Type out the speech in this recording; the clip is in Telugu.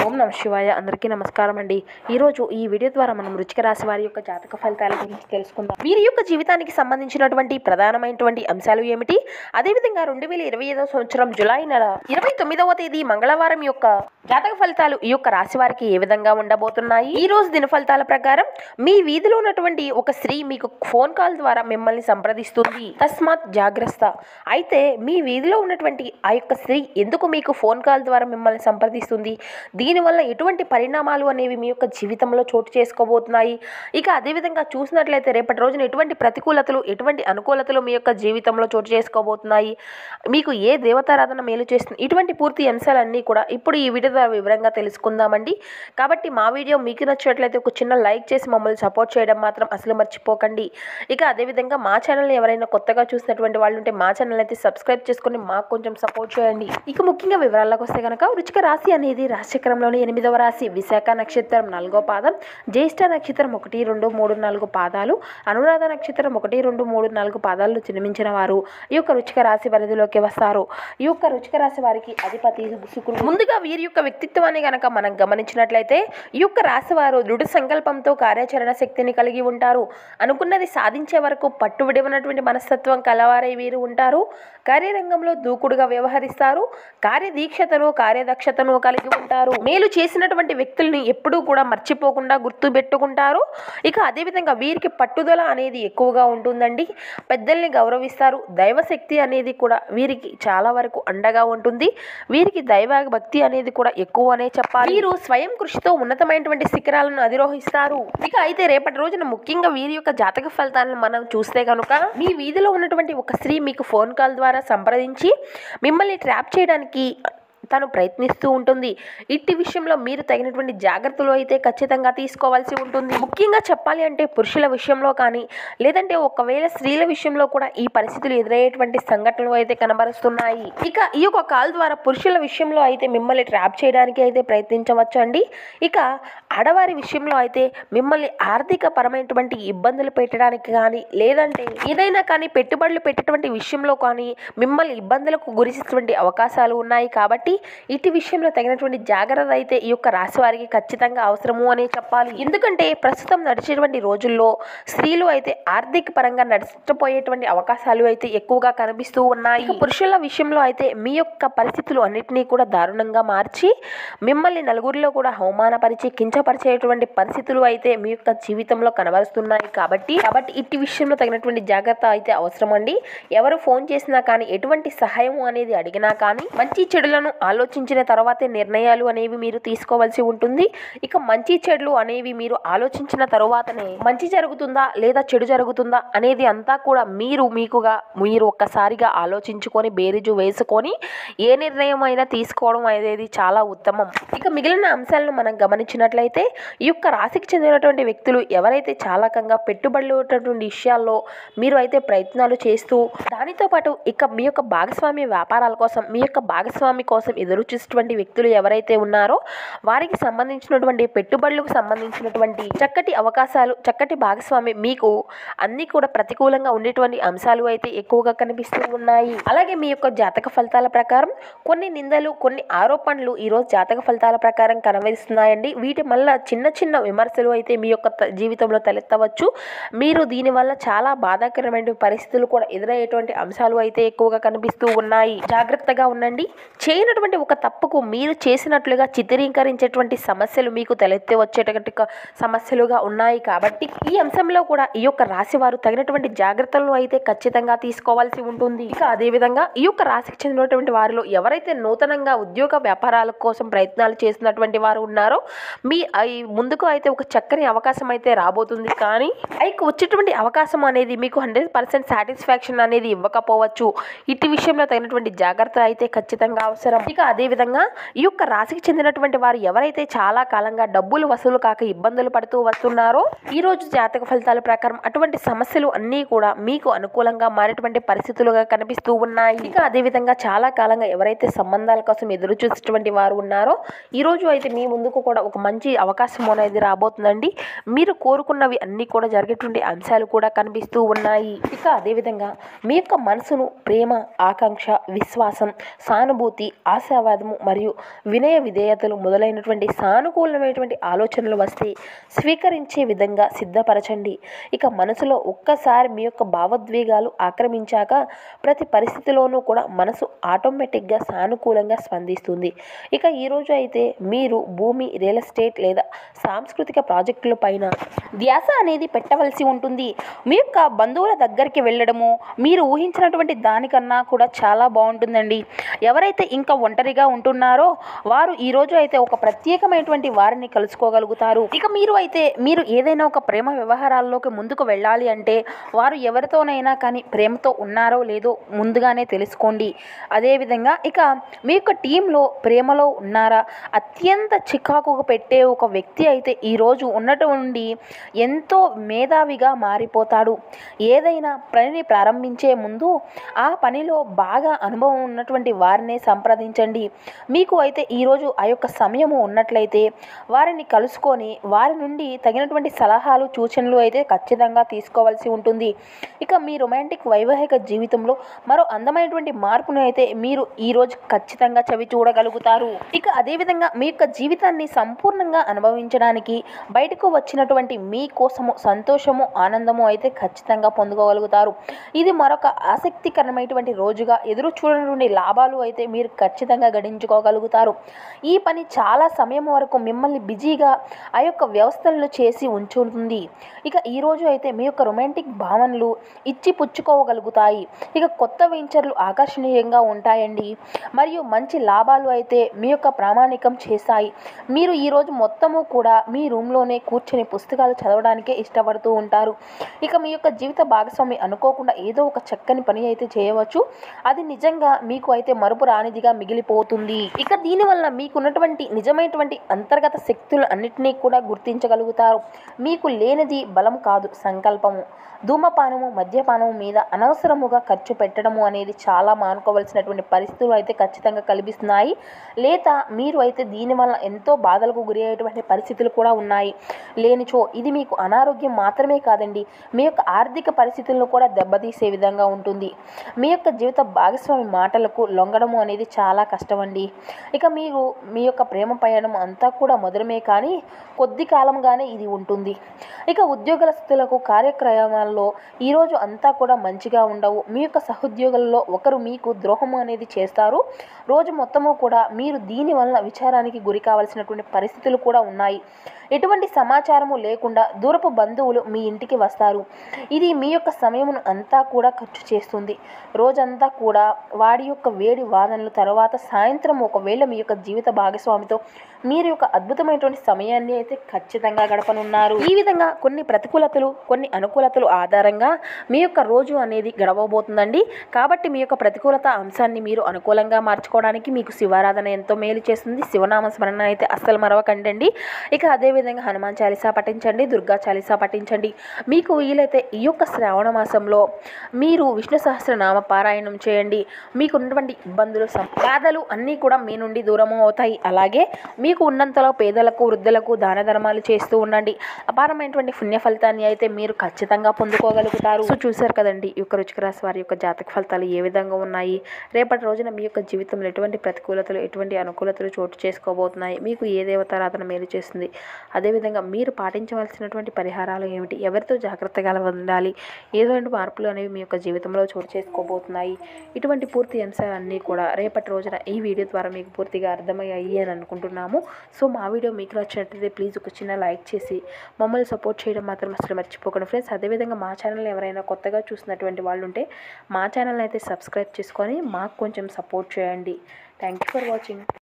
ఓం నమ శివాయ. అందరికీ నమస్కారం అండి. ఈరోజు ఈ వీడియో ద్వారా మనం వృశ్చిక రాశి వారి యొక్క జాతక ఫలితాల గురించి తెలుసుకుందాం. వీరి యొక్క జీవితానికి సంబంధించినటువంటి ప్రధానమైనటువంటి అంశాలు ఏమిటి, అదేవిధంగా 2025 సంవత్సరం జులై నెల 29వ తేదీ మంగళవారం యొక్క జాతక ఫలితాలు ఈ యొక్క రాశి వారికి ఏ విధంగా ఉండబోతున్నాయి. ఈ రోజు దిన ఫలితాల ప్రకారం మీ వీధిలో ఉన్నటువంటి ఒక స్త్రీ మీకు ఫోన్ కాల్ ద్వారా మిమ్మల్ని సంప్రదిస్తుంది. తస్మాత్ జాగ్రత్త. అయితే మీ వీధిలో ఉన్నటువంటి ఆ యొక్క స్త్రీ ఎందుకు మీకు ఫోన్ కాల్ ద్వారా మిమ్మల్ని సంప్రదిస్తుంది, దీనివల్ల ఎటువంటి పరిణామాలు అనేవి మీ యొక్క జీవితంలో చోటు చేసుకోబోతున్నాయి. ఇక అదేవిధంగా చూసినట్లయితే రేపటి రోజున ఎటువంటి ప్రతికూలతలు ఎటువంటి అనుకూలతలు మీ యొక్క జీవితంలో చోటు చేసుకోబోతున్నాయి, మీకు ఏ దేవతారాధన మేలు చేస్తుంది, ఇటువంటి పూర్తి అంశాలన్నీ కూడా ఇప్పుడు ఈ వీడియో ద్వారా వివరంగా తెలుసుకుందామండి. కాబట్టి మా వీడియో మీకు నచ్చినట్లయితే ఒక చిన్న లైక్ చేసి మమ్మల్ని సపోర్ట్ చేయడం మాత్రం అసలు మర్చిపోకండి. ఇక అదేవిధంగా మా ఛానల్ని ఎవరైనా కొత్తగా చూసినటువంటి వాళ్ళు ఉంటే మా ఛానల్ అయితే సబ్స్క్రైబ్ చేసుకొని మాకు కొంచెం సపోర్ట్ చేయండి. ఇక ముఖ్యంగా వివరాల్లోకి వస్తే కనుక వృశ్చిక రాశి అనేది రాశిచక్రంలోని 8వ రాశి. విశాఖ నక్షత్రం 4వ పాదం, జ్యేష్ఠ నక్షత్రం 1, 2, 3, 4 పాదాలు, అనురాధ నక్షత్రం 1, 2, 3, 4 పాదాలు జన్మించిన వారు ఈ యొక్క వృశ్చిక రాశి పరిధిలోకి వస్తారు. ఈ యొక్క వృశ్చిక రాశి వారికి అధిపతి శుక్రుడు. ముందుగా వీరి యొక్క వ్యక్తిత్వాన్ని గనక మనం గమనించినట్లయితే ఈ యొక్క రాశి వారు దృఢ సంకల్పంతో కార్యాచరణ శక్తిని కలిగి ఉంటారు. అనుకున్నది సాధించే వరకు పట్టు విడవనటువంటి మనస్తత్వం కలవారై వీరు ఉంటారు. కార్యరంగంలో దూకుడుగా వ్యవహరిస్తారు. కార్యదీక్షతను కార్యదక్షతను కలిగి ఉంటారు. మేలు చేసినటువంటి వ్యక్తుల్ని ఎప్పుడూ కూడా మర్చిపోకుండా గుర్తు పెట్టుకుంటారు. ఇక అదేవిధంగా వీరికి పట్టుదల అనేది ఎక్కువగా ఉంటుందండి. పెద్దల్ని గౌరవిస్తారు. దైవశక్తి అనేది కూడా వీరికి చాలా వరకు అండగా ఉంటుంది. వీరికి దైవ భక్తి అనేది కూడా ఎక్కువనే చెప్పాలి. వీరు స్వయం కృషితో ఉన్నతమైనటువంటి శిఖరాలను అధిరోహిస్తారు. ఇక అయితే రేపటి రోజున ముఖ్యంగా వీరి యొక్క జాతక ఫలితాలను మనం చూస్తే కనుక మీ వీధిలో ఉన్నటువంటి ఒక స్త్రీ మీకు ఫోన్ కాల్ ద్వారా సంప్రదించి మిమ్మల్ని ట్రాప్ చేయడానికి తను ప్రయత్నిస్తూ ఉంటుంది. ఇట్టి విషయంలో మీరు తగినటువంటి జాగ్రత్తలు అయితే ఖచ్చితంగా తీసుకోవాల్సి ఉంటుంది. ముఖ్యంగా చెప్పాలి అంటే పురుషుల విషయంలో కానీ లేదంటే ఒకవేళ స్త్రీల విషయంలో కూడా ఈ పరిస్థితులు ఎదురయ్యేటువంటి సంఘటనలు అయితే కనబరుస్తున్నాయి. ఇక ఈ యొక్క కాల్ ద్వారా పురుషుల విషయంలో అయితే మిమ్మల్ని ట్రాప్ చేయడానికి అయితే ప్రయత్నించవచ్చు అండి. ఇక ఆడవారి విషయంలో అయితే మిమ్మల్ని ఆర్థిక పరమైనటువంటి ఇబ్బందులు పెట్టడానికి కానీ లేదంటే ఏదైనా కానీ పెట్టుబడులు పెట్టేటువంటి విషయంలో కానీ మిమ్మల్ని ఇబ్బందులకు గురిచేటువంటి అవకాశాలు ఉన్నాయి. కాబట్టి ఇటు విషయంలో తగినటువంటి జాగ్రత్త అయితే ఈ యొక్క రాశి వారికి ఖచ్చితంగా అవసరము అనే చెప్పాలి. ఎందుకంటే ప్రస్తుతం నడిచేటువంటి రోజుల్లో స్త్రీలు అయితే ఆర్థిక పరంగా నడిచిపోయేటువంటి అవకాశాలు అయితే ఎక్కువగా కనిపిస్తూ ఉన్నాయి. పురుషుల విషయంలో అయితే మీ యొక్క పరిస్థితులు అన్నిటినీ కూడా దారుణంగా మార్చి మిమ్మల్ని నలుగురిలో కూడా అవమానపరిచి కించపరిచేటువంటి పరిస్థితులు అయితే మీ యొక్క జీవితంలో కనబరుస్తున్నాయి. కాబట్టి ఇట్టి విషయంలో తగినటువంటి జాగ్రత్త అయితే అవసరం అండి. ఎవరు ఫోన్ చేసినా కానీ ఎటువంటి సహాయం అనేది అడిగినా కానీ మంచి చెడులను ఆలోచించిన తర్వాతే నిర్ణయాలు అనేవి మీరు తీసుకోవాల్సి ఉంటుంది. ఇక మంచి చెడులు అనేవి మీరు ఆలోచించిన తరువాతనే మంచి జరుగుతుందా లేదా చెడు జరుగుతుందా అనేది అంతా కూడా మీరు ఒక్కసారిగా ఆలోచించుకొని బేరీజు వేసుకొని ఏ నిర్ణయం అయినా తీసుకోవడం అనేది చాలా ఉత్తమం. ఇక మిగిలిన అంశాలను మనం గమనించినట్లయితే ఈ యొక్క రాశికి చెందినటువంటి వ్యక్తులు ఎవరైతే చాలాకంగా పెట్టుబడులు విషయాల్లో మీరు అయితే ప్రయత్నాలు చేస్తూ దానితో పాటు ఇక మీ యొక్క భాగస్వామి వ్యాపారాల కోసం మీ యొక్క భాగస్వామి కోసం ఎదురు చూసేటువంటి వ్యక్తులు ఎవరైతే ఉన్నారో వారికి సంబంధించినటువంటి పెట్టుబడులకు సంబంధించినటువంటి చక్కటి అవకాశాలు చక్కటి భాగస్వామి మీకు అన్ని కూడా ప్రతికూలంగా ఉండేటువంటి అంశాలు అయితే ఎక్కువగా కనిపిస్తూ ఉన్నాయి. అలాగే మీ యొక్క జాతక ఫలితాల ప్రకారం కొన్ని నిందలు కొన్ని ఆరోపణలు ఈరోజు జాతక ఫలితాల ప్రకారం కనిపిస్తున్నాయండి. వీటి వల్ల చిన్న చిన్న విమర్శలు అయితే మీ యొక్క జీవితంలో తలెత్తవచ్చు. మీరు దీనివల్ల చాలా బాధాకరమైన పరిస్థితులు కూడా ఎదురయ్యేటువంటి అంశాలు అయితే ఎక్కువగా కనిపిస్తూ ఉన్నాయి. జాగ్రత్తగా ఉండండి. చేయనటువంటి ఒక తప్పుకు మీరు చేసినట్లుగా చిత్రీకరించేటువంటి సమస్యలు మీకు తలెత్తి వచ్చేటటువంటి సమస్యలుగా ఉన్నాయి. కాబట్టి ఈ అంశంలో కూడా ఈ యొక్క రాశి వారు తగినటువంటి జాగ్రత్తలను అయితే ఖచ్చితంగా తీసుకోవాల్సి ఉంటుంది. ఇక అదేవిధంగా ఈ యొక్క రాశికి చెందినటువంటి వారిలో ఎవరైతే నూతనంగా ఉద్యోగ వ్యాపారాల కోసం ప్రయత్నాలు చేసినటువంటి వారు ఉన్నారో మీ ముందుకు అయితే ఒక చక్కని అవకాశం అయితే రాబోతుంది. కానీ వచ్చేటువంటి అవకాశం అనేది మీకు 100% సాటిస్ఫాక్షన్ అనేది ఇవ్వకపోవచ్చు. ఇటు విషయంలో తగినటువంటి జాగ్రత్త అయితే ఖచ్చితంగా అవసరం. ఇక అదేవిధంగా ఈ యొక్క రాశికి చెందినటువంటి వారు ఎవరైతే చాలా కాలంగా డబ్బులు వసూలు కాక ఇబ్బందులు పడుతూ వస్తున్నారో ఈ రోజు జాతక ఫలితాల ప్రకారం అటువంటి సమస్యలు అన్నీ కూడా మీకు అనుకూలంగా మారేటువంటి పరిస్థితులుగా కనిపిస్తూ ఉన్నాయి. ఇక అదేవిధంగా చాలా కాలంగా ఎవరైతే సంబంధాల కోసం ఎదురు చూసేటువంటి వారు ఉన్నారో ఈ రోజు అయితే మీ ముందుకు కూడా ఒక మంచి అవకాశం అనేది రాబోతుందండి. మీరు కోరుకున్నవి అన్నీ కూడా జరిగేటువంటి అంశాలు కూడా కనిపిస్తూ ఉన్నాయి. ఇక అదేవిధంగా మీ యొక్క మనసును ప్రేమ ఆకాంక్ష విశ్వాసం సానుభూతి ఆశావాదము మరియు వినయ విధేయతలు మొదలైనటువంటి సానుకూలమైనటువంటి ఆలోచనలు వస్తే స్వీకరించే విధంగా సిద్ధపరచండి. ఇక మనసులో ఒక్కసారి మీ యొక్క భావోద్వేగాలు ఆక్రమించాక ప్రతి పరిస్థితిలోనూ కూడా మనసు ఆటోమేటిక్గా సానుకూలంగా స్పందిస్తుంది. ఇక ఈరోజు అయితే మీరు భూమి, రియల్ ఎస్టేట్ లేదా సాంస్కృతిక ప్రాజెక్టుల పైన ధ్యాస అనేది పెట్టవలసి ఉంటుంది. మీ యొక్క బంధువుల దగ్గరికి వెళ్ళడము మీరు ఊహించినటువంటి దానికన్నా కూడా చాలా బాగుంటుందండి. ఎవరైతే ఇంకా ఒంటరిగా ఉంటున్నారో వారు ఈరోజు అయితే ఒక ప్రత్యేకమైనటువంటి వారిని కలుసుకోగలుగుతారు. ఇక మీరు ఏదైనా ఒక ప్రేమ వ్యవహారాల్లోకి ముందుకు వెళ్ళాలి అంటే వారు ఎవరితోనైనా కానీ ప్రేమతో ఉన్నారో లేదో ముందుగానే తెలుసుకోండి. అదేవిధంగా ఇక మీ యొక్క టీంలో ప్రేమలో ఉన్నారా, అత్యంత చికాకుగా పెట్టే ఒక వ్యక్తి అయితే ఈరోజు ఉన్నటువంటి ఎంతో మేధావిగా మారిపోతాడు. ఏదైనా పనిని ప్రారంభించే ముందు ఆ పనిలో బాగా అనుభవం ఉన్నటువంటి వారినే సంప్రదించండి. మీకు అయితే ఈరోజు ఆ యొక్క సమయము ఉన్నట్లయితే వారిని కలుసుకొని వారి నుండి తగినటువంటి సలహాలు, సూచనలు అయితే ఖచ్చితంగా తీసుకోవాల్సి ఉంటుంది. ఇక మీ రొమాంటిక్ వైవాహిక జీవితంలో మరో అందమైనటువంటి మార్పును అయితే మీరు ఈరోజు ఖచ్చితంగా చవి చూడగలుగుతారు. ఇక అదేవిధంగా మీ యొక్క జీవితాన్ని సంపూర్ణంగా అనుభవించడానికి బయటకు వచ్చినటువంటి మీ కోసము సంతోషము, ఆనందము అయితే ఖచ్చితంగా పొందుకోగలుగుతారు. ఇది మరొక ఆసక్తికరమైనటువంటి రోజుగా ఎదురు చూడనటువంటి లాభాలు అయితే మీరు ఖచ్చితంగా గడించుకోగలుగుతారు. ఈ పని చాలా సమయం వరకు మిమ్మల్ని బిజీగా ఆ యొక్క వ్యవస్థలను చేసి ఉంచుతుంది. ఇక ఈరోజు అయితే మీ యొక్క రొమాంటిక్ భావనలు ఇచ్చి పుచ్చుకోగలుగుతాయి. ఇక కొత్త వెంచర్లు ఆకర్షణీయంగా ఉంటాయండి. మరియు మంచి లాభాలు అయితే మీ యొక్క ప్రామాణికం చేస్తాయి. మీరు ఈరోజు మొత్తము కూడా మీ రూమ్లోనే కూర్చొని పుస్తకాలు చదవడానికే ఇష్టపడుతూ ఉంటారు. ఇక మీ యొక్క జీవిత భాగస్వామి అనుకోకుండా ఏదో ఒక చక్కని పని అయితే చేయవచ్చు. అది నిజంగా మీకు అయితే మరుపు రానిదిగా మిగిలిపోతుంది. ఇక దీనివల్ల మీకున్నటువంటి నిజమైనటువంటి అంతర్గత శక్తులు అన్నిటినీ కూడా గుర్తించగలుగుతారు. మీకు లేనిది బలం కాదు, సంకల్పము. ధూమపానము, మద్యపానము మీద అనవసరముగా ఖర్చు పెట్టడము అనేది చాలా మానుకోవాల్సినటువంటి పరిస్థితులు అయితే ఖచ్చితంగా కల్పిస్తున్నాయి. లేదా మీరు అయితే దీనివల్ల ఎంతో బాధలకు గురి అయ్యేటువంటి పరిస్థితులు కూడా ఉన్నాయి. లేనిచో ఇది మీకు అనారోగ్యం మాత్రమే కాదండి, మీ యొక్క ఆర్థిక పరిస్థితులను కూడా దెబ్బతీసే విధంగా ఉంటుంది. మీ యొక్క జీవిత భాగస్వామి మాటలకు లొంగడము అనేది చాలా కష్టమండి. ఇక మీరు మీ యొక్క ప్రేమ పయనం అంతా కూడా మధురమే కానీ కొద్ది కాలంగానే ఇది ఉంటుంది. ఇక ఉద్యోగస్తులకు కార్యక్రమాల్లో ఈరోజు అంతా కూడా మంచిగా ఉండవు. మీ యొక్క సహోద్యోగులలో ఒకరు మీకు ద్రోహము అనేది చేస్తారు. రోజు మొత్తము కూడా మీరు దీనివల్ల విచారానికి గురి కావాల్సినటువంటి పరిస్థితులు కూడా ఉన్నాయి. ఎటువంటి సమాచారము లేకుండా దూరపు బంధువులు మీ ఇంటికి వస్తారు. ఇది మీ యొక్క సమయమును అంతా కూడా ఖర్చు చేస్తుంది. రోజంతా కూడా వాడి యొక్క వేడి వాదనలు తర్వాత సాయంత్రం ఒకవేళ మీ యొక్క జీవిత భాగస్వామితో మీరు యొక్క అద్భుతమైనటువంటి సమయాన్ని అయితే ఖచ్చితంగా గడపనున్నారు. ఈ విధంగా కొన్ని ప్రతికూలతలు, కొన్ని అనుకూలతలు ఆధారంగా మీ యొక్క రోజు అనేది గడవబోతుందండి. కాబట్టి మీ యొక్క ప్రతికూలత అంశాన్ని మీరు అనుకూలంగా మార్చుకోవడానికి మీకు శివారాధన ఎంతో మేలు చేస్తుంది. శివనామ స్మరణ అయితే అస్సలు మరవకండి. ఇక అదేవిధంగా హనుమాన్ చాలీసా పఠించండి, దుర్గా చాలీసా పఠించండి. మీకు వీలైతే ఈ యొక్క శ్రావణ మాసంలో మీరు విష్ణు సహస్రనామ పారాయణం చేయండి. మీకు ఉన్నటువంటి ఇబ్బందులు, బాధలు అన్నీ కూడా మీ నుండి దూరం అవుతాయి. అలాగే మీకు ఉన్నంతలో పేదలకు, వృద్ధులకు దాన ధర్మాలు చేస్తూ ఉండండి. అపారమైనటువంటి పుణ్య ఫలితాన్ని అయితే మీరు ఖచ్చితంగా పొందుకోగలుగుతారు. సో చూశారు కదండి ఈ యొక్క వృశ్చిక రాశి వారి యొక్క జాతక ఫలితాలు ఏ విధంగా ఉన్నాయి. రేపటి రోజున మీ యొక్క జీవితంలో ఎటువంటి ప్రతికూలతలు, ఎటువంటి అనుకూలతలు చోటు చేసుకోబోతున్నాయి, మీకు ఏ దేవతారాధన మేలు చేస్తుంది, అదేవిధంగా మీరు పాటించవలసినటువంటి పరిహారాలు ఏమిటి, ఎవరితో జాగ్రత్తగా ఉండాలి, ఏటువంటి మార్పులు అనేవి మీ యొక్క జీవితంలో చోటు చేసుకోబోతున్నాయి, ఇటువంటి పూర్తి అంశాలన్నీ కూడా రేపటి రోజున ఈ వీడియో ద్వారా మీకు పూర్తిగా అర్థమయ్యాయి అని అనుకుంటున్నాము. సో మా వీడియో మీకు నచ్చినట్లయితే ప్లీజ్ ఒక చిన్న లైక్ చేసి మమ్మల్ని సపోర్ట్ చేయడం మాత్రం అసలు మర్చిపోకండి ఫ్రెండ్స్. అదేవిధంగా మా ఛానల్ ఎవరైనా కొత్తగా చూసినటువంటి వాళ్ళు ఉంటే మా ఛానల్ అయితే సబ్స్క్రైబ్ చేసుకొని మాకు కొంచెం సపోర్ట్ చేయండి. Thank you for watching.